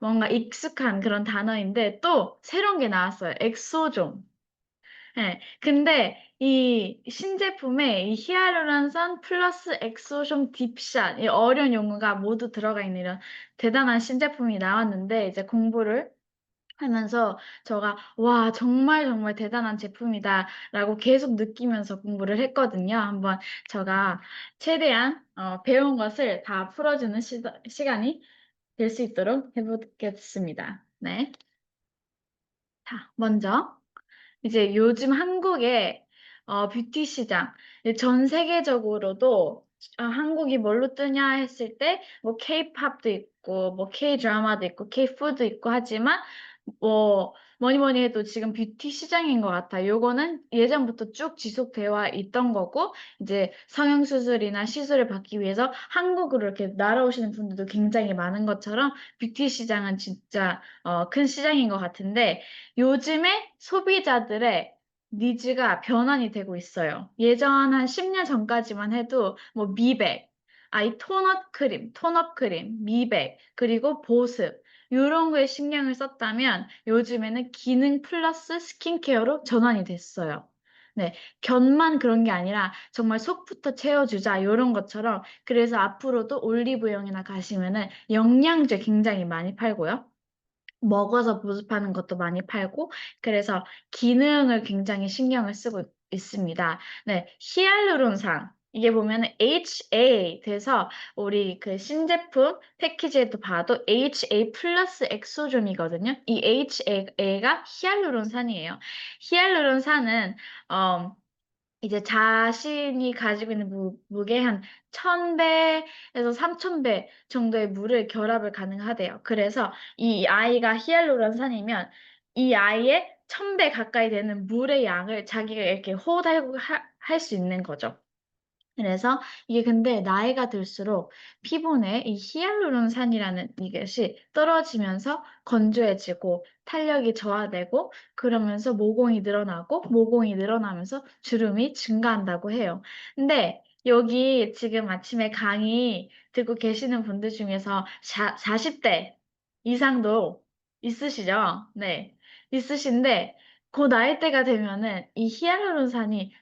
뭔가 익숙한 그런 단어인데 또 새로운 게 나왔어요. 엑소존. 네. 근데 이 신제품에 이 히알루론산 플러스 엑소존 딥샷, 이 어려운 용어가 모두 들어가 있는 이런 대단한 신제품이 나왔는데 이제 공부를 하면서 제가 와, 정말 정말 대단한 제품이다라고 계속 느끼면서 공부를 했거든요. 한번 제가 최대한 배운 것을 다 풀어주는 시간이 될 수 있도록 해보겠습니다. 네. 자, 먼저 이제 요즘 한국의 뷰티 시장, 전 세계적으로도 한국이 뭘로 뜨냐 했을 때, 뭐, K-팝도 있고, 뭐, K-드라마도 있고, K-푸드도 있고 하지만, 뭐, 뭐니 뭐니 해도 지금 뷰티 시장인 것 같아요. 요거는 예전부터 쭉 지속되어 있던 거고, 이제 성형수술이나 시술을 받기 위해서 한국으로 이렇게 날아오시는 분들도 굉장히 많은 것처럼, 뷰티 시장은 진짜 큰 시장인 것 같은데, 요즘에 소비자들의 니즈가 변환이 되고 있어요. 예전 한 10년 전까지만 해도 뭐 미백, 이 톤업 크림, 미백, 그리고 보습 이런 거에 신경을 썼다면 요즘에는 기능 플러스 스킨케어로 전환이 됐어요. 네, 견만 그런 게 아니라 정말 속부터 채워주자 이런 것처럼 그래서 앞으로도 올리브영이나 가시면은 영양제 굉장히 많이 팔고요. 먹어서 보습하는 것도 많이 팔고, 그래서 기능을 굉장히 신경을 쓰고 있습니다. 네, 히알루론산. 이게 보면은 HA 돼서 우리 그 신제품 패키지에도 봐도 HA 플러스 엑소존이거든요. 이 HA가 히알루론산이에요. 히알루론산은 이제 자신이 가지고 있는 무게 한 1000배에서 3000배 정도의 물을 결합을 가능하대요. 그래서 이 아이가 히알루론산이면 이 아이의 1000배 가까이 되는 물의 양을 자기가 이렇게 호흡하고 할 수 있는 거죠. 그래서 이게 근데 나이가 들수록 피부 내에 이 히알루론산이라는 이것이 떨어지면서 건조해지고 탄력이 저하되고 그러면서 모공이 늘어나고 모공이 늘어나면서 주름이 증가한다고 해요. 근데 여기 지금 아침에 강의 듣고 계시는 분들 중에서 40대 이상도 있으시죠? 네. 있으신데 그 나이대가 되면은 이 히알루론산이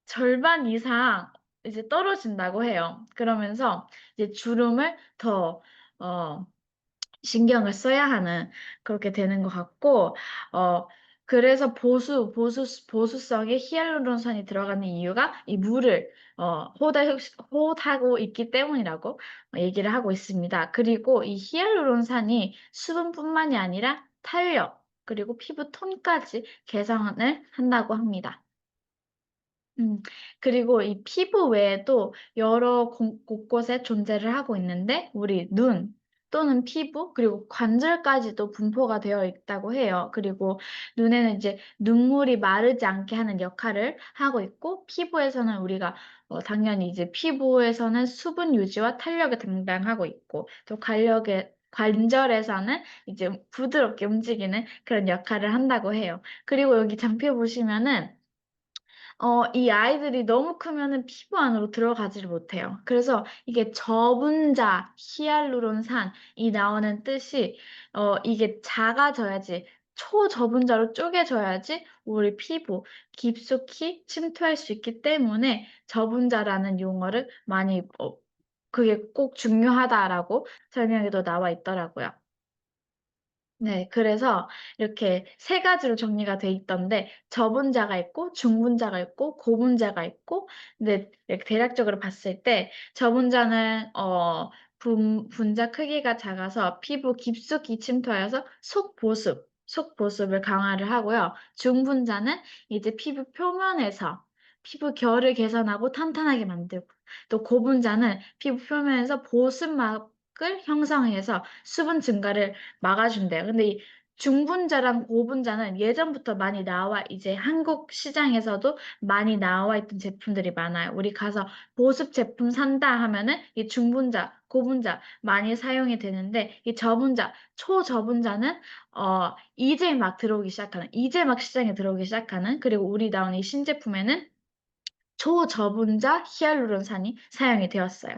절반 이상 이제 떨어진다고 해요. 그러면서 이제 주름을 더, 어, 신경을 써야 하는 그렇게 되는 것 같고, 그래서 보수성에 히알루론산이 들어가는 이유가 이 물을, 호흡하고 있기 때문이라고 얘기를 하고 있습니다. 그리고 이 히알루론산이 수분뿐만이 아니라 탄력, 그리고 피부 톤까지 개선을 한다고 합니다. 음, 그리고 이 피부 외에도 여러 곳곳에 존재를 하고 있는데, 우리 눈 또는 피부, 그리고 관절까지도 분포가 되어 있다고 해요. 그리고 눈에는 이제 눈물이 마르지 않게 하는 역할을 하고 있고, 피부에서는 우리가 당연히 이제 피부에서는 수분 유지와 탄력을 담당하고 있고, 또 관절에서는 이제 부드럽게 움직이는 그런 역할을 한다고 해요. 그리고 여기 장표 보시면은 이 아이들이 너무 크면은 피부 안으로 들어가지를 못해요. 그래서 이게 저분자 히알루론산이 나오는 뜻이 이게 작아져야지 초저분자로 쪼개져야지 우리 피부 깊숙이 침투할 수 있기 때문에 저분자라는 용어를 많이 그게 꼭 중요하다라고 설명에도 나와 있더라고요. 네, 그래서 이렇게 세 가지로 정리가 돼 있던데, 저분자가 있고, 중분자가 있고, 고분자가 있고, 근데 이렇게 대략적으로 봤을 때, 저분자는, 분자 크기가 작아서 피부 깊숙이 침투하여서 속보습을 강화를 하고요. 중분자는 이제 피부 표면에서 피부 결을 개선하고 탄탄하게 만들고, 또 고분자는 피부 표면에서 보습막을 형성해서 수분 증가를 막아준대요. 근데 이 중분자랑 고분자는 예전부터 많이 나와, 이제 한국 시장에서도 많이 나와 있던 제품들이 많아요. 우리 가서 보습 제품 산다 하면은 이 중분자, 고분자 많이 사용이 되는데 이 저분자, 초저분자는 이제 막 시장에 들어오기 시작하는 그리고 우리 나온 이 신제품에는 초저분자 히알루론산이 사용이 되었어요.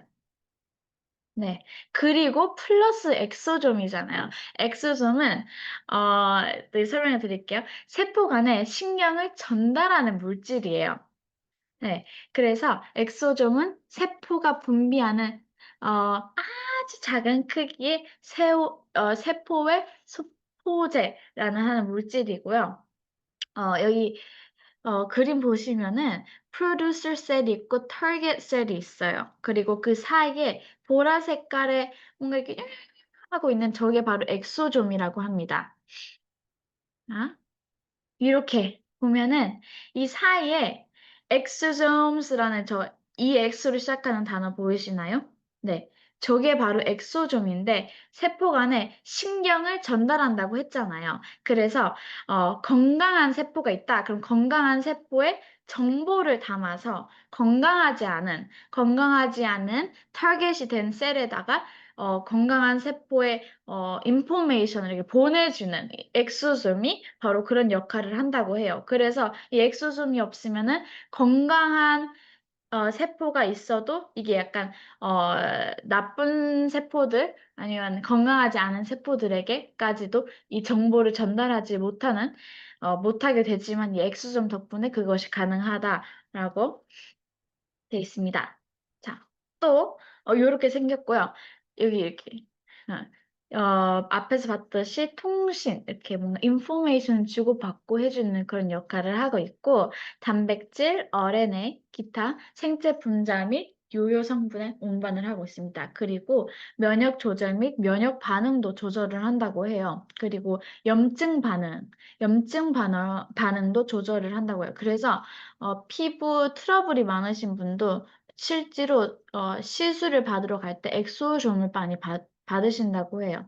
네. 그리고 플러스 엑소좀이잖아요. 엑소좀은 네, 설명해 드릴게요. 세포 간에 신경을 전달하는 물질이에요. 네. 그래서 엑소좀은 세포가 분비하는 아주 작은 크기의 세포의 소포제라는 하는 물질이고요. 여기 그림 보시면은 프로듀서 셀이 있고 타겟 셀이 있어요. 그리고 그 사이에 보라 색깔의 뭔가 이렇게 하고 있는 저게 바로 엑소좀이라고 합니다. 아? 이렇게 보면은 이 사이에 exosomes 이 X로 시작하는 단어 보이시나요? 네. 저게 바로 엑소좀인데 세포 간에 신경을 전달한다고 했잖아요. 그래서 건강한 세포가 있다. 그럼 건강한 세포에 정보를 담아서 건강하지 않은 타겟이 된 셀에다가 건강한 세포의 인포메이션을 이렇게 보내주는 엑소솜이 바로 그런 역할을 한다고 해요. 그래서 이 엑소솜이 없으면은 건강한 세포가 있어도 이게 약간 어, 나쁜 세포들 아니면 건강하지 않은 세포들에게까지도 이 정보를 전달하지 못하게 되지만 이 엑소솜 덕분에 그것이 가능하다라고 되어 있습니다. 자, 또, 요렇게 생겼고요. 여기 이렇게, 앞에서 봤듯이 통신, 이렇게 뭔가 인포메이션 주고받고 해주는 그런 역할을 하고 있고, 단백질, RNA, 기타 생체 분자 및 요요 성분의 운반을 하고 있습니다. 그리고 면역 조절 및 면역 반응도 조절을 한다고 해요. 그리고 반응도 조절을 한다고 해요. 그래서 피부 트러블이 많으신 분도 실제로 시술을 받으러 갈 때 엑소존을 많이 받으신다고 해요.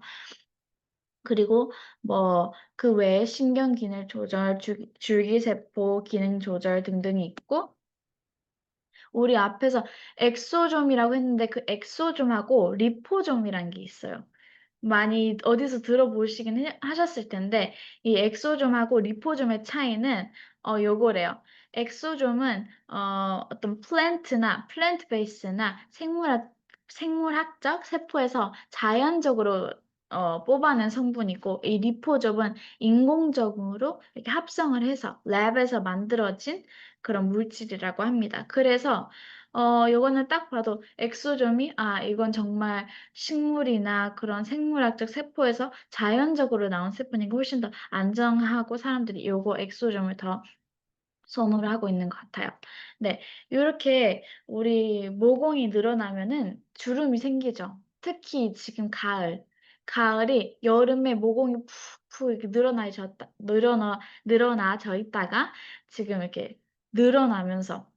그리고 뭐 그 외에 신경 기능 조절, 줄기세포 기능 조절 등등이 있고 우리 앞에서 엑소좀이라고 했는데 그 엑소좀하고 리포좀이란 게 있어요. 많이 어디서 들어보시긴 하셨을 텐데 이 엑소좀하고 리포좀의 차이는 요거래요. 엑소좀은 어떤 플랜트 베이스나 생물학적 세포에서 자연적으로 뽑아낸 성분이고 이 리포좀은 인공적으로 이렇게 합성을 해서 랩에서 만들어진 그런 물질이라고 합니다. 그래서 요거는 딱 봐도 엑소점이 이건 정말 식물이나 그런 생물학적 세포에서 자연적으로 나온 세포니까 훨씬 더 안정하고 사람들이 요거 엑소점을 더 선호를 하고 있는 것 같아요. 네, 이렇게 우리 모공이 늘어나면은 주름이 생기죠. 특히 지금 가을이 여름에 모공이 푹푹 이렇게 늘어나져 있다가 지금 이렇게 늘어나면서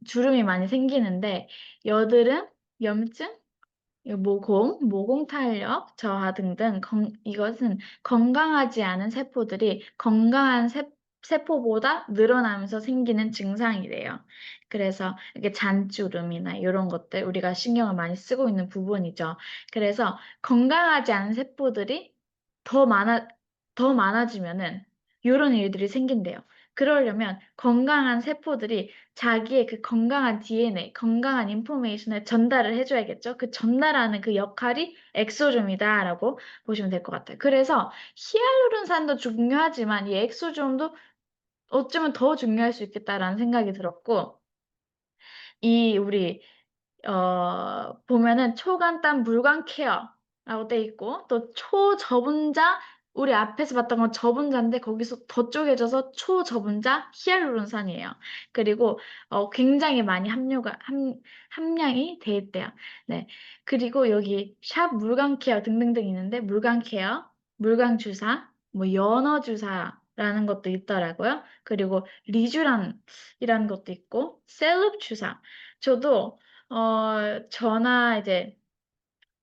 주름이 많이 생기는데 여드름, 염증, 모공 탄력 저하 등등 이것은 건강하지 않은 세포들이 건강한 세포보다 늘어나면서 생기는 증상이래요. 그래서 이게 잔주름이나 이런 것들 우리가 신경을 많이 쓰고 있는 부분이죠. 그래서 건강하지 않은 세포들이 더 많아 더 많아지면은 이런 일들이 생긴대요. 그러려면 건강한 세포들이 자기의 그 건강한 DNA, 건강한 인포메이션을 전달을 해줘야겠죠. 그 전달하는 그 역할이 엑소좀이다라고 보시면 될 것 같아요. 그래서 히알루론산도 중요하지만 이 엑소좀도 어쩌면 더 중요할 수 있겠다라는 생각이 들었고, 우리 보면은 초간단 물광 케어라고 돼 있고, 또 초저분자, 우리 앞에서 봤던 건 저분자인데, 거기서 더 쪼개져서 초저분자 히알루론산이에요. 그리고, 굉장히 많이 함량이 돼 있대요. 네. 그리고 여기 샵 물광 케어 등등등 있는데, 물광 케어, 물광 주사, 뭐 연어 주사라는 것도 있더라고요. 그리고 리쥬란이라는 것도 있고, 셀럽 주사. 저도 저나 이제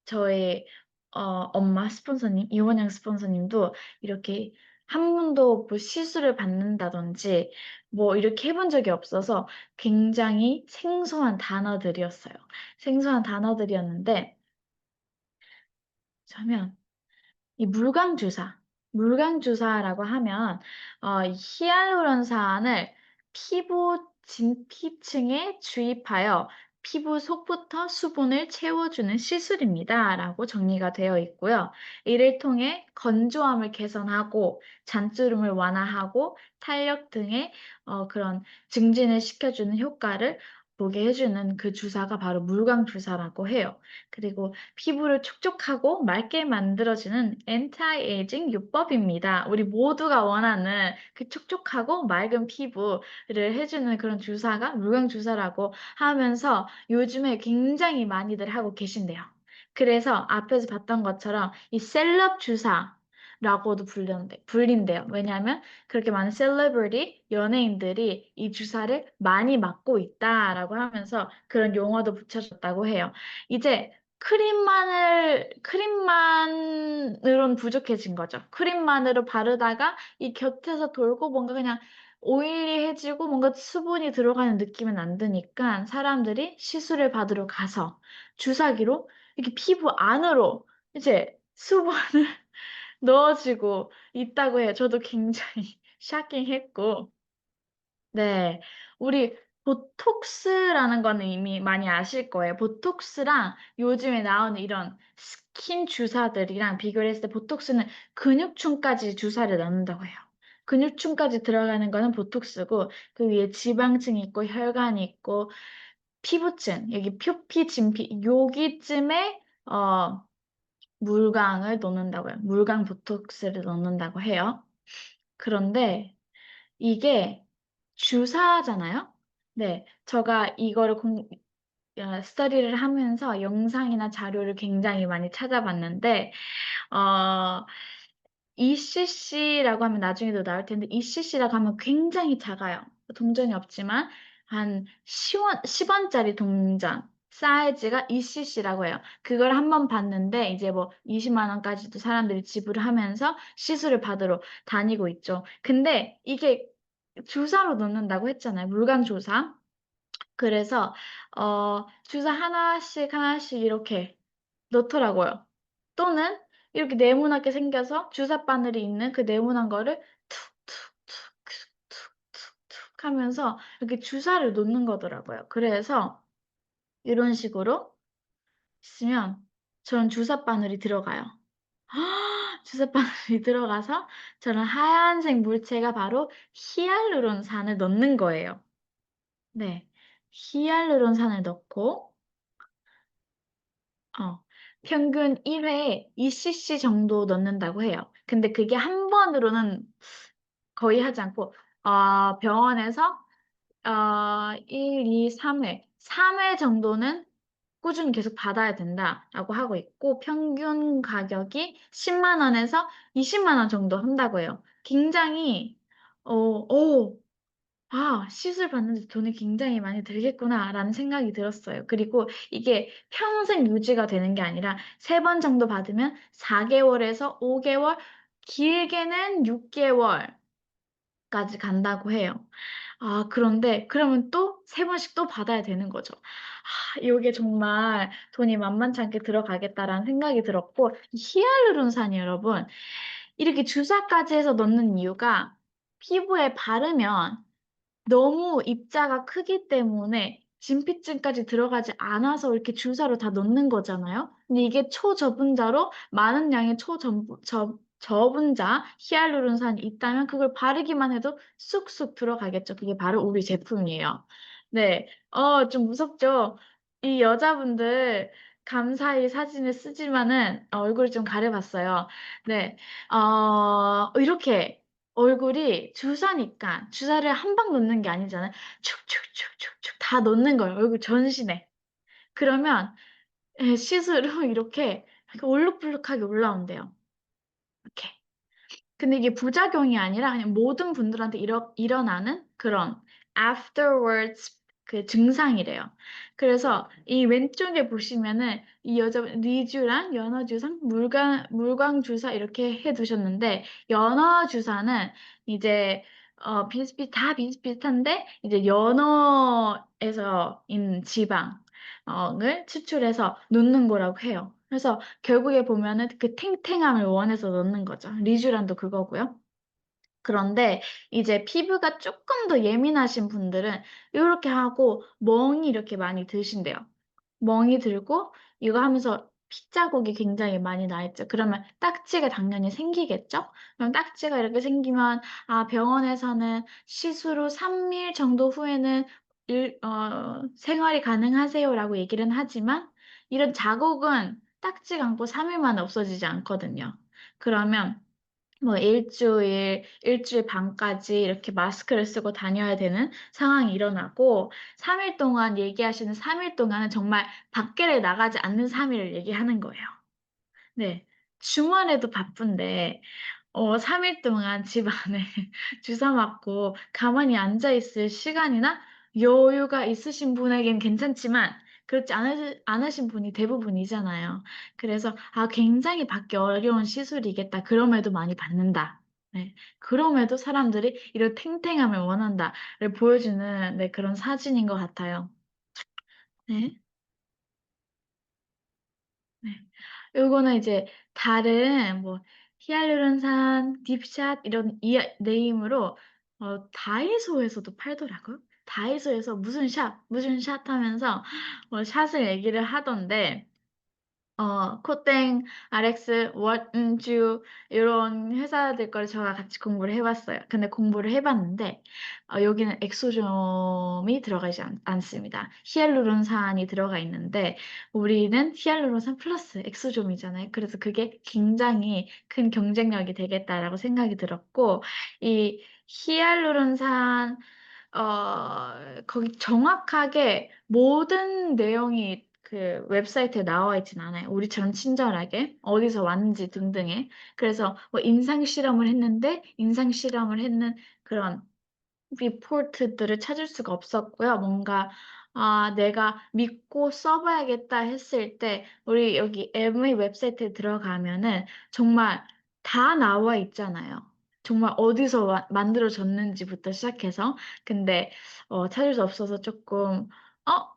저희 엄마 스폰서님, 이원영 스폰서님도 이렇게 한 번도 뭐 시술을 받는다든지 뭐 이렇게 해본 적이 없어서 굉장히 생소한 단어들이었어요. 생소한 단어들이었는데, 그러면 이 물광주사라고 하면 이 히알루론산을 피부 진피층에 주입하여 피부 속부터 수분을 채워주는 시술입니다. 라고 정리가 되어 있고요. 이를 통해 건조함을 개선하고 잔주름을 완화하고 탄력 등의 그런 증진을 시켜주는 효과를 보게 해주는 그 주사가 바로 물광 주사라고 해요. 그리고 피부를 촉촉하고 맑게 만들어주는 엔타이에이징 요법입니다. 우리 모두가 원하는 그 촉촉하고 맑은 피부를 해주는 그런 주사가 물광 주사라고 하면서 요즘에 굉장히 많이들 하고 계신대요. 그래서 앞에서 봤던 것처럼 이 셀럽 주사라고도 불린대요. 왜냐하면 그렇게 많은 셀러브리티, 연예인들이 이 주사를 많이 맞고 있다라고 하면서 그런 용어도 붙여줬다고 해요. 이제 크림만으로는 부족해진 거죠. 크림만으로 바르다가 이 곁에서 돌고 뭔가 그냥 오일리해지고 뭔가 수분이 들어가는 느낌은 안 드니까 사람들이 시술을 받으러 가서 주사기로 이렇게 피부 안으로 이제 수분을 넣어주고 있다고 해요. 저도 굉장히 샤킹했고. 네, 우리 보톡스라는 거는 이미 많이 아실 거예요. 보톡스랑 요즘에 나오는 이런 스킨 주사들이랑 비교를 했을 때 보톡스는 근육층까지 주사를 넣는다고 해요. 근육층까지 들어가는 거는 보톡스고 그 위에 지방층이 있고 혈관이 있고 피부층, 여기 표피, 진피, 여기쯤에 물광을 넣는다고요. 물광 보톡스를 넣는다고 해요. 그런데 이게 주사잖아요? 네, 제가 이거를 스터디를 하면서 영상이나 자료를 굉장히 많이 찾아봤는데, 어, ECC라고 하면 나중에도 나올 텐데, ECC라고 하면 굉장히 작아요. 동전이 없지만, 한 10원짜리 동전. 사이즈가 ECC라고 해요. 그걸 한번 봤는데, 이제 뭐 20만 원까지도 사람들이 지불을 하면서 시술을 받으러 다니고 있죠. 근데 이게 주사로 넣는다고 했잖아요. 물광 주사. 그래서 주사 하나씩 하나씩 이렇게 넣더라고요. 또는 이렇게 네모나게 생겨서 주사 바늘이 있는 그 네모난 거를 툭툭툭툭툭툭 하면서 이렇게 주사를 놓는 거더라고요. 그래서 이런 식으로 있으면 저런 주사 바늘이 들어가요. 주사 바늘이 들어가서 저런 하얀색 물체가 바로 히알루론산을 넣는 거예요. 네. 히알루론산을 넣고 어, 평균 1회에 2cc 정도 넣는다고 해요. 근데 그게 한 번으로는 거의 하지 않고 병원에서 1, 2, 3회, 3회 정도는 꾸준히 계속 받아야 된다라고 하고 있고 평균 가격이 10만 원에서 20만 원 정도 한다고 해요. 굉장히 시술 받는데 돈이 굉장히 많이 들겠구나라는 생각이 들었어요. 그리고 이게 평생 유지가 되는 게 아니라 3번 정도 받으면 4개월에서 5개월, 길게는 6개월까지 간다고 해요. 그런데 그러면 또 3번씩 또 받아야 되는 거죠. 이게 정말 돈이 만만치 않게 들어가겠다라는 생각이 들었고, 이 히알루론산이 여러분, 이렇게 주사까지 해서 넣는 이유가 피부에 바르면 너무 입자가 크기 때문에 진피층까지 들어가지 않아서 이렇게 주사로 다 넣는 거잖아요. 근데 이게 초저분자로 많은 양의 저분자 히알루론산이 있다면 그걸 바르기만 해도 쑥쑥 들어가겠죠. 그게 바로 우리 제품이에요. 네, 좀 무섭죠? 이 여자분들 감사히 사진을 쓰지만은 얼굴 좀 가려봤어요. 네, 이렇게 얼굴이 주사니까 주사를 한 방 놓는 게 아니잖아요. 축축축축축 다 놓는 거예요. 얼굴 전신에. 그러면 시스루 이렇게 올록블록하게 올라온대요. 이렇게. 근데 이게 부작용이 아니라 그냥 모든 분들한테 일어나는 그런 afterwards 그 증상이래요. 그래서 이 왼쪽에 보시면은 이 여자 리쥬랑 연어 주사, 물광 주사 이렇게 해 두셨는데 연어 주사는 이제 다 비슷비슷한데 이제 연어에서 있는 지방을 추출해서 놓는 거라고 해요. 그래서 결국에 보면은 그 탱탱함을 원해서 넣는 거죠. 리쥬란도 그거고요. 그런데 이제 피부가 조금 더 예민하신 분들은 이렇게 하고 멍이 이렇게 많이 드신대요. 멍이 들고 이거 하면서 핏자국이 굉장히 많이 나 있죠. 그러면 딱지가 당연히 생기겠죠? 그럼 딱지가 이렇게 생기면 아, 병원에서는 시술 후 3일 정도 후에는 생활이 가능하세요라고 얘기는 하지만 이런 자국은 딱지 감고 3일 만에 없어지지 않거든요. 그러면 뭐 일주일 반까지 이렇게 마스크를 쓰고 다녀야 되는 상황이 일어나고, 3일 동안 얘기하시는 3일 동안은 정말 밖에를 나가지 않는 3일을 얘기하는 거예요. 네. 주말에도 바쁜데, 3일 동안 집 안에 주사 맞고 가만히 앉아 있을 시간이나 여유가 있으신 분에겐 괜찮지만, 그렇지 않으신 분이 대부분이잖아요. 그래서, 아, 굉장히 받기 어려운 시술이겠다. 그럼에도 많이 받는다. 네. 그럼에도 사람들이 이런 탱탱함을 원한다를 보여주는 네, 그런 사진인 것 같아요. 네. 네. 요거는 이제 다른 뭐 히알루론산, 딥샷 이런 네임으로 다이소에서도 팔더라고요. 다이소에서 무슨 샷 하면서 뭐 샷을 얘기를 하던데 코땡, RX, 원주 이런 회사들 걸 제가 같이 공부를 해봤어요. 근데 공부를 해봤는데 여기는 엑소좀이 들어가지 않습니다. 히알루론산이 들어가 있는데 우리는 히알루론산 플러스 엑소좀이잖아요. 그래서 그게 굉장히 큰 경쟁력이 되겠다라고 생각이 들었고 이 히알루론산 거기 정확하게 모든 내용이 그 웹사이트에 나와 있진 않아요. 우리처럼 친절하게 어디서 왔는지 등등에. 그래서 뭐 임상 실험을 했는데 임상 실험을 했는 그런 리포트들을 찾을 수가 없었고요. 뭔가 아, 내가 믿고 써봐야겠다 했을 때 우리 여기 MA 웹사이트에 들어가면은 정말 다 나와 있잖아요. 정말 어디서 만들어졌는지부터 시작해서 근데 찾을 수 없어서 조금 어?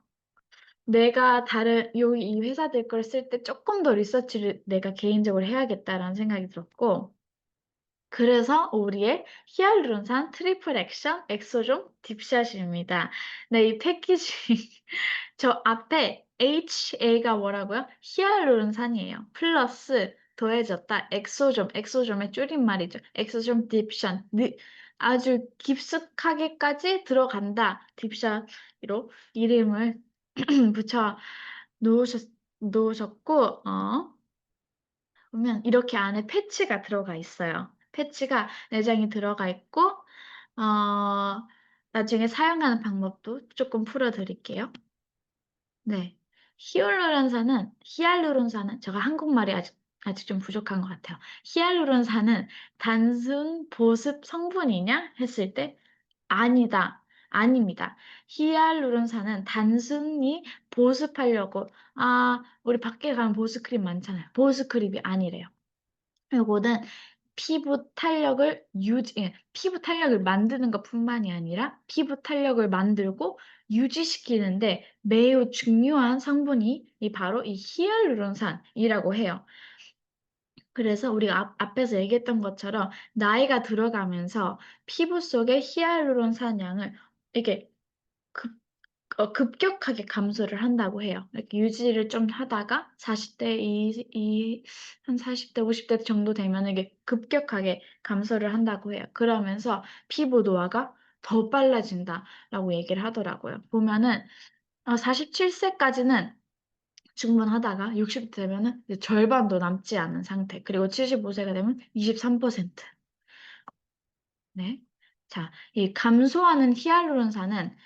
내가 다른 이 회사들 걸 쓸 때 조금 더 리서치를 내가 개인적으로 해야겠다라는 생각이 들었고 그래서 우리의 히알루론산 트리플 액션 엑소존 딥샷입니다. 네, 이 패키지 저 앞에 HA가 뭐라고요? 히알루론산이에요. 플러스 더해졌다 엑소존, 엑소존의 줄임말이죠. 엑소존 딥샷. 아주 깊숙하게까지 들어간다. 딥샷으로 이름을 붙여 놓으셨, 놓으셨고, 보면 이렇게 안에 패치가 들어가 있어요. 패치가 내장이 들어가 있고, 나중에 사용하는 방법도 조금 풀어드릴게요. 네. 히알루론산은, 제가 한국말이 아직 좀 부족한 것 같아요. 히알루론산은 단순 보습 성분이냐? 했을 때, 아니다. 아닙니다. 히알루론산은 단순히 보습하려고, 우리 밖에 가면 보습크림 많잖아요. 보습크림이 아니래요. 요거는 피부 탄력을 만드는 것뿐만이 아니라 피부 탄력을 만들고 유지시키는데 매우 중요한 성분이 바로 이 히알루론산이라고 해요. 그래서 우리가 앞에서 얘기했던 것처럼 나이가 들어가면서 피부 속의 히알루론산 양을 이렇게 급격하게 감소를 한다고 해요. 이렇게 유지를 좀 하다가 40대, 한 40대, 50대 정도 되면 이게 급격하게 감소를 한다고 해요. 그러면서 피부 노화가 더 빨라진다라고 얘기를 하더라고요. 보면은 47세까지는 충분하다가 60대 되면은 이제 절반도 남지 않은 상태. 그리고 75세가 되면 23%. 네. 자, 이 감소하는 히알루론산은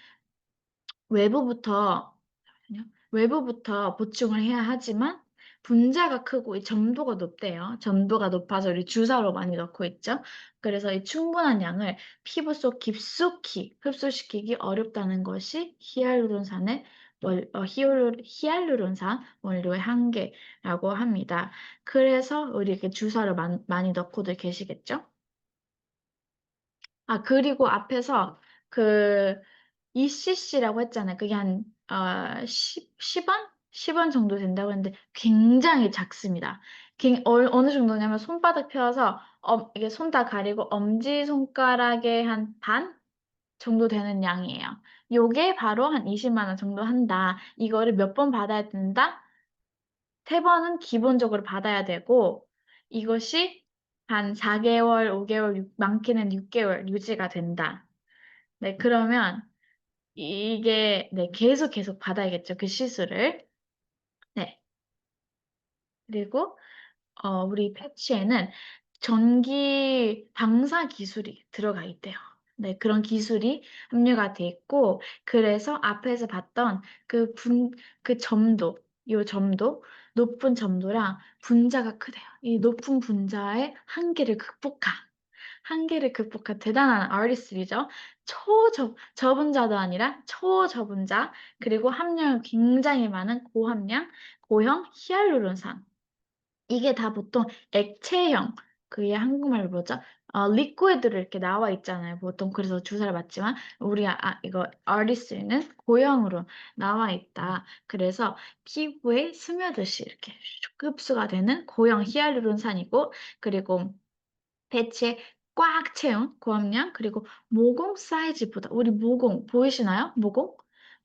외부부터 잠시만요. 외부부터 보충을 해야 하지만 분자가 크고 이 점도가 높대요. 점도가 높아서 우리 주사로 많이 넣고 있죠. 그래서 이 충분한 양을 피부 속 깊숙이 흡수시키기 어렵다는 것이 히알루론산 원료의 한계라고 합니다. 그래서 우리 이렇게 주사를 많이 넣고들 계시겠죠? 그리고 앞에서 그 ECC라고 했잖아요. 그게 한 10원? 10원 정도 된다고 했는데 굉장히 작습니다. 어느 정도냐면 손바닥 펴서 이게 손 다 가리고 엄지손가락의 한 반 정도 되는 양이에요. 요게 바로 한 20만 원 정도 한다. 이거를 몇 번 받아야 된다? 세 번은 기본적으로 받아야 되고 이것이 한 4개월, 5개월, 많게는 6개월 유지가 된다. 네, 그러면 이게 네, 계속 받아야겠죠. 그 시술을. 네. 그리고 우리 패치에는 전기 방사 기술이 들어가 있대요. 네, 그런 기술이 함유가 돼 있고, 그래서 앞에서 봤던 그 점도, 요 점도, 높은 점도랑 분자가 크대요. 이 높은 분자의 한계를 극복한 대단한 아티스트이죠. 저분자도 아니라 초저분자, 그리고 함량이 굉장히 많은 고함량, 고형 히알루론산. 이게 다 보통 액체형, 그게 한국말로 뭐죠? 리퀴드로 이렇게 나와 있잖아요. 보통 그래서 주사를 맞지만 우리 이거 아리스는 고형으로 나와 있다. 그래서 피부에 스며듯이 이렇게 슉 흡수가 되는 고형 히알루론산이고 그리고 배치에 꽉 채운 고함량 그리고 모공 사이즈보다 우리 모공 보이시나요?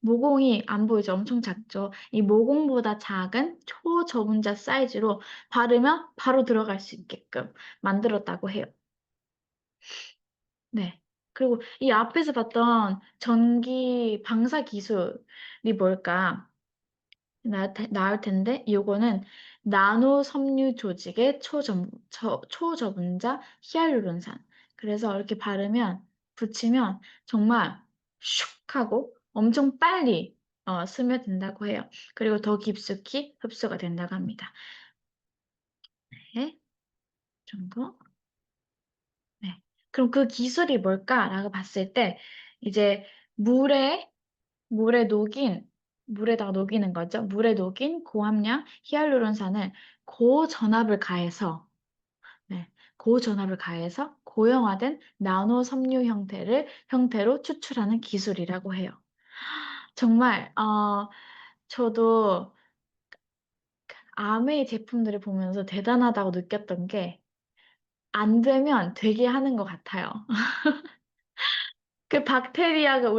모공이 안 보이죠? 엄청 작죠? 이 모공보다 작은 초저분자 사이즈로 바르면 바로 들어갈 수 있게끔 만들었다고 해요. 네. 그리고 이 앞에서 봤던 전기 방사 기술이 뭘까? 나을 텐데 요거는 나노 섬유 조직의 초저분자 히알루론산. 그래서 이렇게 붙이면 정말 슉 하고 엄청 빨리 스며든다고 해요. 그리고 더 깊숙이 흡수가 된다고 합니다. 네, 정도. 네. 그럼 그 기술이 뭘까라고 봤을 때 이제 물에 물에 녹인, 물에다가 녹이는 거죠. 물에 녹인 고함량 히알루론산을 고전압을 가해서, 네, 고전압을 가해서 고형화된 나노 섬유 형태로 추출하는 기술이라고 해요. 정말, 저도 아메이 제품들을 보면서 대단하다고 느꼈던 게, 안 되면 되게 하는 것 같아요. 그 박테리아가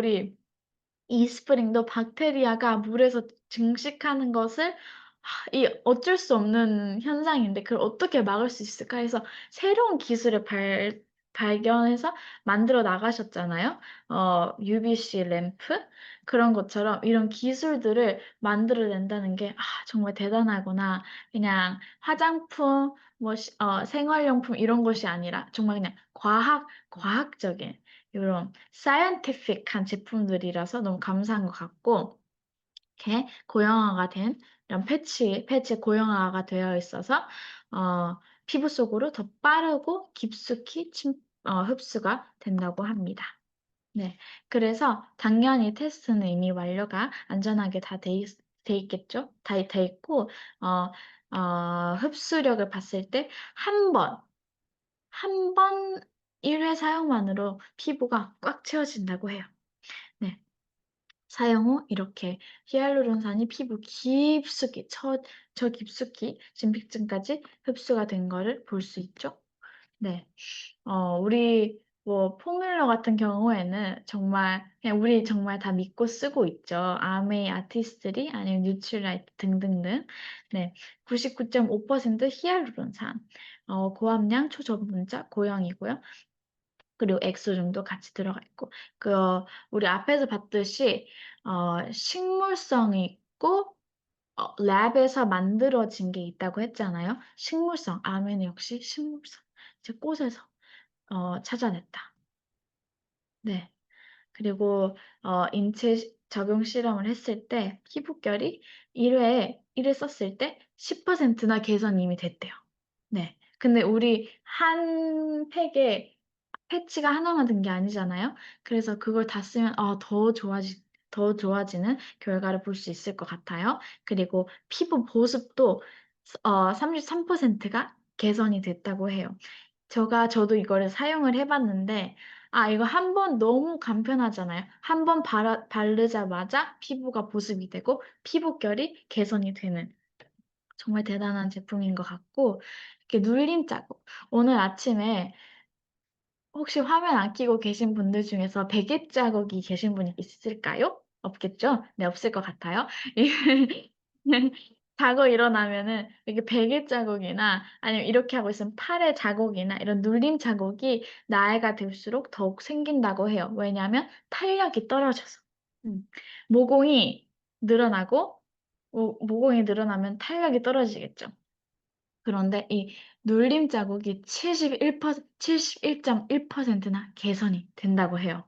이스프링도 박테리아가 물에서 증식하는 것을 이 어쩔 수 없는 현상인데 그걸 어떻게 막을 수 있을까 해서 새로운 기술을 발견해서 만들어 나가셨잖아요. UVC 램프 그런 것처럼 이런 기술들을 만들어낸다는 게 정말 대단하구나. 그냥 화장품, 생활용품 이런 것이 아니라 정말 그냥 과학적인 이런 사이언티픽한 제품들이라서 너무 감사한 것 같고 이렇게 고형화가 된 이런 패치에 고형화가 되어 있어서 피부 속으로 더 빠르고 깊숙이 흡수가 된다고 합니다. 네, 그래서 당연히 테스트는 이미 완료가 안전하게 다 돼 있겠죠? 다 돼 있고 흡수력을 봤을 때 한 번 1회 사용만으로 피부가 꽉 채워진다고 해요. 네. 사용 후 이렇게 히알루론산이 피부 깊숙이, 저 깊숙이 진피층까지 흡수가 된 거를 볼 수 있죠. 네. 우리 뭐 포뮬러 같은 경우에는 정말 그냥 우리 정말 다 믿고 쓰고 있죠. 아메이 아티스트리 아니면 뉴트라이트 등등등. 네. 99.5% 히알루론산. 고함량 초저분자 고형이고요. 그리고 엑소중도 같이 들어가 있고, 우리 앞에서 봤듯이, 식물성이 있고, 랩에서 만들어진 게 있다고 했잖아요. 식물성, 아메는 역시 식물성. 이제 꽃에서, 찾아냈다. 네. 그리고, 인체 적용 실험을 했을 때, 피부결이 1회 썼을 때 10%나 개선이 이미 됐대요. 네. 근데 우리 한 팩에 패치가 하나만 든 게 아니잖아요. 그래서 그걸 다 쓰면 더 좋아지는 결과를 볼 수 있을 것 같아요. 그리고 피부 보습도 33%가 개선이 됐다고 해요. 저도 이거를 사용을 해봤는데, 이거 한 번 너무 간편하잖아요. 한 번 바르자마자 피부가 보습이 되고 피부결이 개선이 되는. 정말 대단한 제품인 것 같고, 이렇게 눌림 자국. 오늘 아침에 혹시 화면 안 켜고 계신 분들 중에서 베개 자국이 계신 분이 있을까요? 없겠죠? 네, 없을 것 같아요. 자고 일어나면은 이렇게 베개 자국이나 아니면 이렇게 하고 있으면 팔의 자국이나 이런 눌림 자국이 나이가 들수록 더욱 생긴다고 해요. 왜냐하면 탄력이 떨어져서. 음. 모공이 늘어나고 모공이 늘어나면 탄력이 떨어지겠죠. 그런데 이 눌림 자국이 71.1%나 개선이 된다고 해요.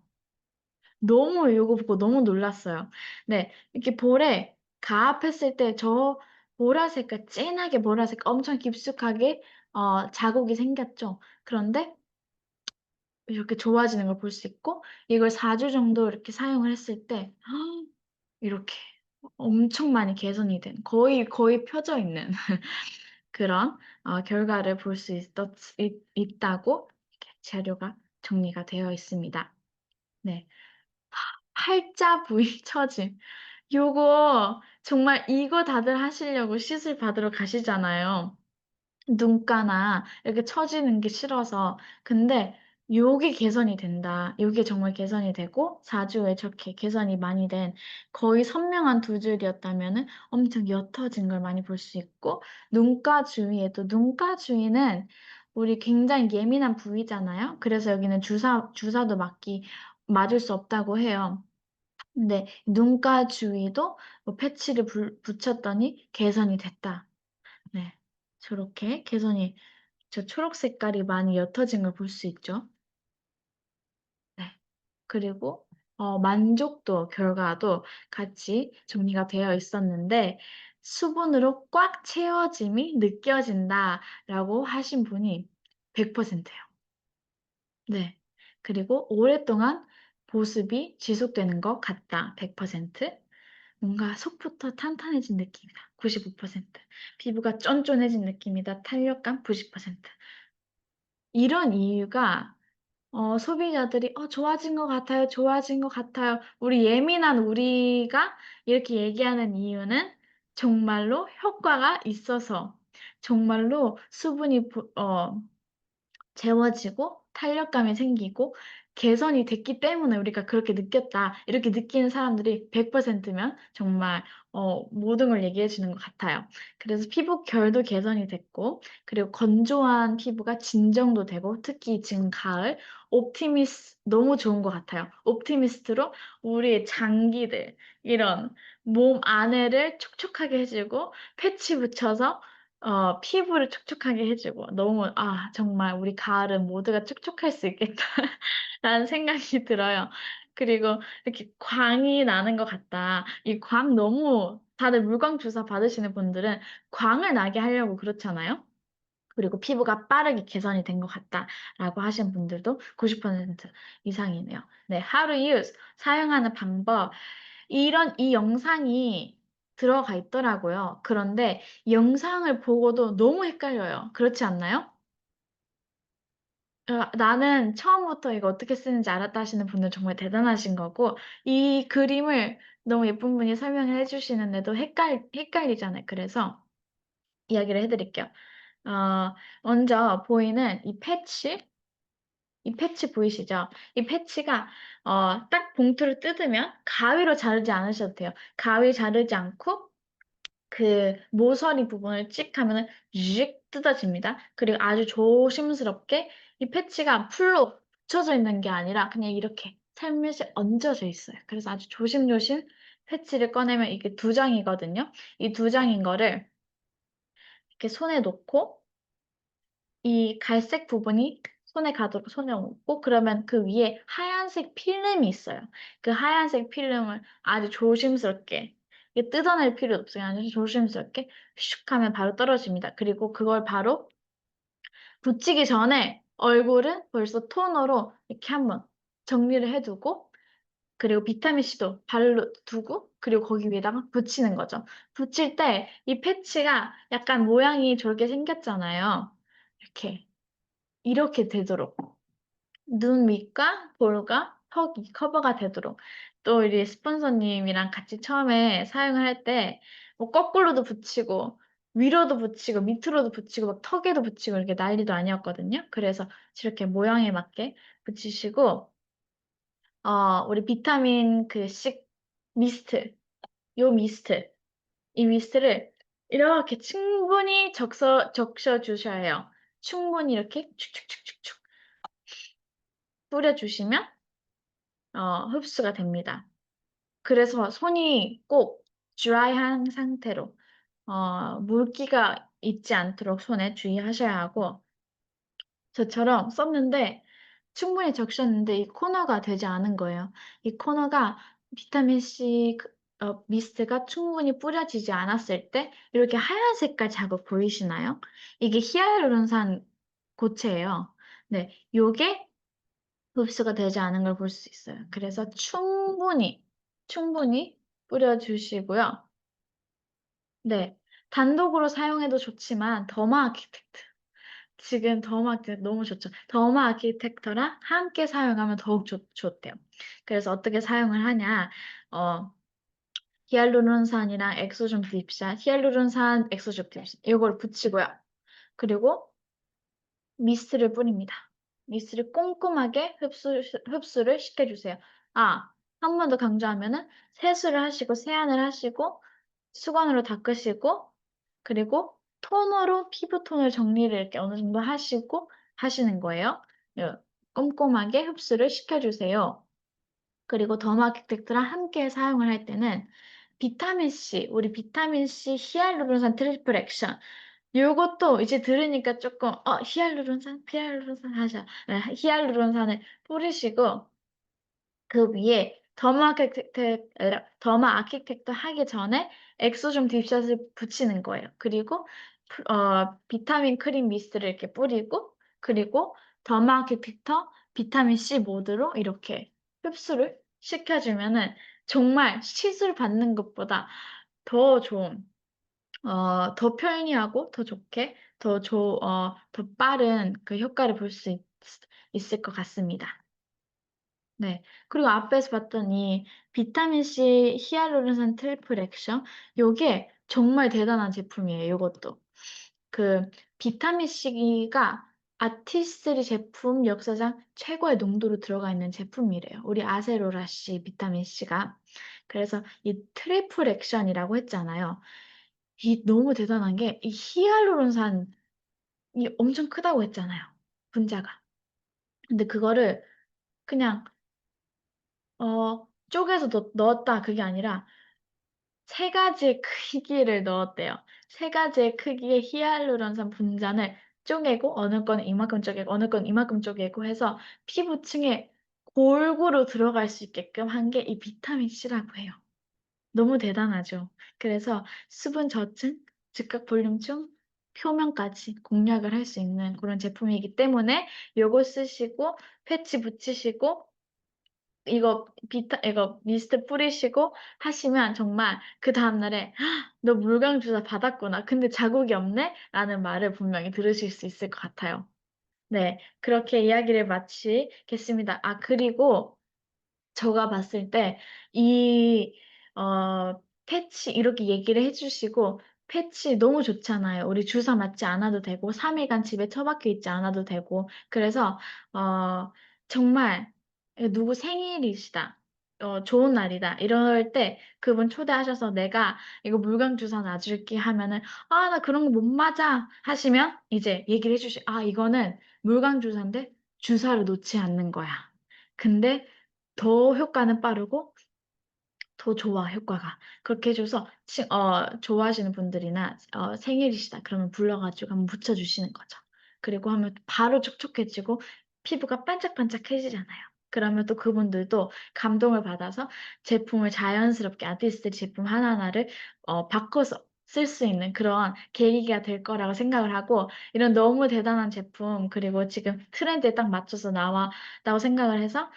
너무 이거 보고 너무 놀랐어요. 네, 이렇게 볼에 가압했을 때 저 보라색깔, 진하게 보라색 엄청 깊숙하게 자국이 생겼죠. 그런데 이렇게 좋아지는 걸 볼 수 있고 이걸 4주 정도 이렇게 사용을 했을 때 이렇게 엄청 많이 개선이 된 거의 펴져 있는 그런 결과를 볼 수 있다고 이렇게 자료가 정리가 되어 있습니다. 네. 팔자 부위 처짐. 요거 정말 이거 다들 하시려고 시술 받으러 가시잖아요. 눈가나 이렇게 처지는 게 싫어서. 근데 요게 개선이 된다. 요게 정말 개선이 되고 4주 후에 저렇게 개선이 많이 된 거의 선명한 두 줄이었다면은 엄청 옅어진 걸 많이 볼 수 있고 눈가 주위에도 눈가 주위는 우리 굉장히 예민한 부위잖아요. 그래서 여기는 주사도 맞을 수 없다고 해요. 근데 눈가 주위도 뭐 패치를 붙였더니 개선이 됐다. 네. 저렇게 개선이 저 초록 색깔이 많이 옅어진 걸 볼 수 있죠. 네. 그리고 만족도 결과도 같이 정리가 되어 있었는데 수분으로 꽉 채워짐이 느껴진다라고 하신 분이 100%예요. 네. 그리고 오랫동안 보습이 지속되는 것 같다. 100%. 뭔가 속부터 탄탄해진 느낌이다. 95%. 피부가 쫀쫀해진 느낌이다. 탄력감 90%. 이런 이유가 소비자들이 좋아진 것 같아요. 좋아진 것 같아요. 우리 예민한 우리가 이렇게 얘기하는 이유는 정말로 효과가 있어서 정말로 수분이 재워지고 탄력감이 생기고 개선이 됐기 때문에 우리가 그렇게 느꼈다. 이렇게 느끼는 사람들이 100%면 정말 모든 걸 얘기해 주는 것 같아요. 그래서 피부 결도 개선이 됐고 그리고 건조한 피부가 진정도 되고 특히 지금 가을 옵티미스 너무 좋은 것 같아요. 옵티미스트로 우리의 장기들 이런 몸 안에를 촉촉하게 해주고 패치 붙여서 피부를 촉촉하게 해주고, 너무, 정말 우리 가을은 모두가 촉촉할 수 있겠다라는 생각이 들어요. 그리고 이렇게 광이 나는 것 같다. 이 광 너무, 다들 물광 주사 받으시는 분들은 광을 나게 하려고 그렇잖아요. 그리고 피부가 빠르게 개선이 된 것 같다라고 하신 분들도 90% 이상이네요. 네, How to use, 사용하는 방법. 이 영상이 들어가 있더라고요. 그런데 이 영상을 보고도 너무 헷갈려요. 그렇지 않나요? 나는 처음부터 이거 어떻게 쓰는지 알았다 하시는 분들 정말 대단하신 거고, 이 그림을 너무 예쁜 분이 설명을 해주시는데도 헷갈리잖아요. 그래서 이야기를 해드릴게요. 먼저 보이는 이 패치 보이시죠? 이 패치가 딱 봉투를 뜯으면 가위로 자르지 않으셔도 돼요. 가위 자르지 않고 그 모서리 부분을 찍 하면은 직 뜯어집니다. 그리고 아주 조심스럽게 이 패치가 풀로 붙여져 있는 게 아니라 그냥 이렇게 살며시 얹어져 있어요. 그래서 아주 조심조심 패치를 꺼내면 이게 두 장이거든요. 이 두 장인 거를 이렇게 손에 놓고 이 갈색 부분이 손에 가도록 손에 얹고 그러면 그 위에 하얀색 필름이 있어요. 그 하얀색 필름을 아주 조심스럽게 이게 뜯어낼 필요 없어요. 아주 조심스럽게 슉 하면 바로 떨어집니다. 그리고 그걸 바로 붙이기 전에 얼굴은 벌써 토너로 이렇게 한번 정리를 해두고 그리고 비타민C도 바르 두고 그리고 거기 위에다가 붙이는 거죠. 붙일 때 이 패치가 약간 모양이 저렇게 생겼잖아요. 이렇게 되도록 눈 밑과 볼과 턱이 커버가 되도록 또 우리 스폰서님이랑 같이 처음에 사용을 할 때 뭐 거꾸로도 붙이고 위로도 붙이고 밑으로도 붙이고 막 턱에도 붙이고 이렇게 난리도 아니었거든요. 그래서 이렇게 모양에 맞게 붙이시고 우리 비타민 그 미스트, 요 미스트, 이 미스트를 이렇게 충분히 적셔 주셔야 해요. 충분히 이렇게 축축축축축 뿌려주시면 흡수가 됩니다. 그래서 손이 꼭 드라이한 상태로 물기가 있지 않도록 손에 주의하셔야 하고 저처럼 썼는데 충분히 적셨는데 이 코너가 되지 않은 거예요. 이 코너가 비타민 C 미스트가 충분히 뿌려지지 않았을 때 이렇게 하얀 색깔 자국 보이시나요? 이게 히알루론산 고체예요. 네, 요게 흡수가 되지 않은 걸 볼 수 있어요. 그래서 충분히 뿌려주시고요. 네, 단독으로 사용해도 좋지만 더마 아키텍트 지금 더마 아키텍트 너무 좋죠. 더마 아키텍터랑 함께 사용하면 더욱 좋대요. 그래서 어떻게 사용을 하냐? 어, 히알루론산이랑 엑소좀 딥샷, 히알루론산, 엑소좀 딥샷 이걸 붙이고요. 그리고 미스트를 뿌립니다. 미스트를 꼼꼼하게 흡수를 시켜주세요. 아, 한 번 더 강조하면은 세수를 하시고 세안을 하시고 수건으로 닦으시고 그리고 토너로 피부톤을 정리를 이렇게 어느 정도 하시고 하시는 거예요. 예, 꼼꼼하게 흡수를 시켜주세요. 그리고 더마키텍트랑 함께 사용을 할 때는 비타민 C, 우리 비타민 C 히알루론산 트리플 액션 요것도 이제 들으니까 조금 히알루론산 하셔. 네, 히알루론산을 뿌리시고 그 위에 더마 아키텍트 하기 전에 엑소좀 딥샷을 붙이는 거예요. 그리고 비타민 크림 미스트를 이렇게 뿌리고 그리고 더마 아키텍터 비타민 C 모드로 이렇게 흡수를 시켜주면은 정말 시술 받는 것보다 더 좋은 더 편리하고 더 좋게 더 빠른 그 효과를 볼 수 있을 것 같습니다. 네. 그리고 앞에서 봤던 이 비타민C 히알루론산 트리플 액션, 요게 정말 대단한 제품이에요, 요것도. 그 비타민C가 아티스트리 제품 역사상 최고의 농도로 들어가 있는 제품이래요. 우리 아세로라씨 비타민C가. 그래서 이 트리플 액션이라고 했잖아요. 이 너무 대단한 게 이 히알루론산이 엄청 크다고 했잖아요. 분자가. 근데 그거를 그냥 쪼개서 넣었다 그게 아니라 세 가지의 크기를 넣었대요. 세 가지의 크기의 히알루론산 분잔을 쪼개고 어느 건 이만큼 쪼개고 어느 건 이만큼 쪼개고 해서 피부층에 골고루 들어갈 수 있게끔 한 게 이 비타민 C라고 해요. 너무 대단하죠. 그래서 수분 저층, 즉각 볼륨층, 표면까지 공략을 할 수 있는 그런 제품이기 때문에 요거 쓰시고 패치 붙이시고 이거 미스트 뿌리시고 하시면 정말 그 다음날에 너 물광 주사 받았구나. 근데 자국이 없네? 라는 말을 분명히 들으실 수 있을 것 같아요. 네, 그렇게 이야기를 마치겠습니다. 아, 그리고 제가 봤을 때, 패치, 이렇게 얘기를 해주시고, 패치 너무 좋잖아요. 우리 주사 맞지 않아도 되고, 3일간 집에 처박혀 있지 않아도 되고, 그래서, 정말, 누구 생일이시다. 좋은 날이다. 이럴 때 그분 초대하셔서 내가 이거 물광 주사 놔줄게 하면은, 나 그런 거 못 맞아. 하시면 이제 얘기를 이거는 물광 주사인데 주사를 놓지 않는 거야. 근데 더 효과는 빠르고 더 좋아, 효과가. 그렇게 해줘서, 좋아하시는 분들이나, 생일이시다. 그러면 불러가지고 한번 묻혀주시는 거죠. 그리고 하면 바로 촉촉해지고, 피부가 반짝반짝해지잖아요. 그러면 또 그분들도 감동을 받아서 제품을 자연스럽게 아티스트 제품 하나하나를, 바꿔서 쓸 수 있는 그런 계기가 될 거라고 생각을 하고, 이런 너무 대단한 제품, 그리고 지금 트렌드에 딱 맞춰서 나왔다고 생각을 해서,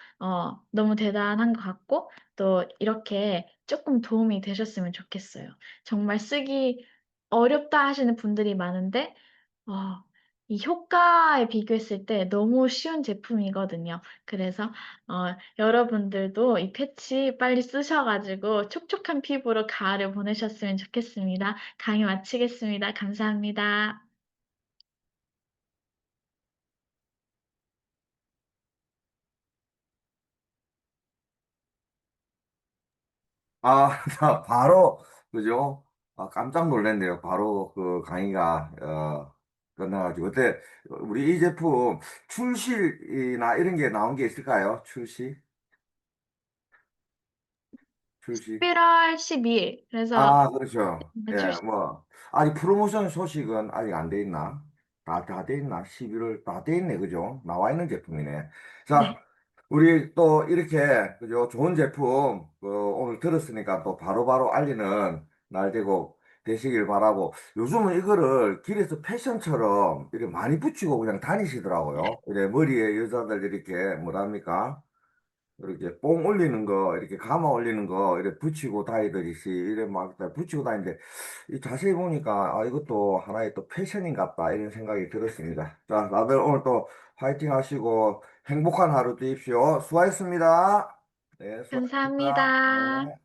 너무 대단한 것 같고, 또 이렇게 조금 도움이 되셨으면 좋겠어요. 정말 쓰기 어렵다 하시는 분들이 많은데, 어, 이 효과에 비교했을 때 너무 쉬운 제품이거든요. 그래서 여러분들도 이 패치 빨리 쓰셔가지고 촉촉한 피부로 가을을 보내셨으면 좋겠습니다. 강의 마치겠습니다. 감사합니다. 아, 바로, 그죠? 아, 깜짝 놀랐네요. 바로 그 강의가, 끝나가지고. 어때, 우리 이 제품 출시나 이런 게 나온 게 있을까요? 출시? 출시? 11월 12일. 그래서 아, 그렇죠. 예, 출시. 뭐, 아직 프로모션 소식은 아직 안 돼 있나? 다 돼 있나? 11월 다 돼 있네, 그죠? 나와 있는 제품이네. 자, 네. 우리 또 이렇게, 그죠? 좋은 제품, 오늘 들었으니까 또 바로바로 알리는 날 되시길 바라고. 요즘은 이거를 길에서 패션처럼 이렇게 많이 붙이고 그냥 다니시더라고요. 이래 머리에 여자들 이렇게, 뭐랍니까? 이렇게 뽕 올리는 거, 이렇게 가마 올리는 거, 이렇게 붙이고 다니듯이, 이래 막 붙이고 다니는데, 이 자세히 보니까, 아, 이것도 하나의 또 패션인 같다, 이런 생각이 들었습니다. 자, 다들 오늘 또 화이팅 하시고, 행복한 하루 되십시오. 수고하셨습니다. 네, 수고하셨습니다. 감사합니다. 네.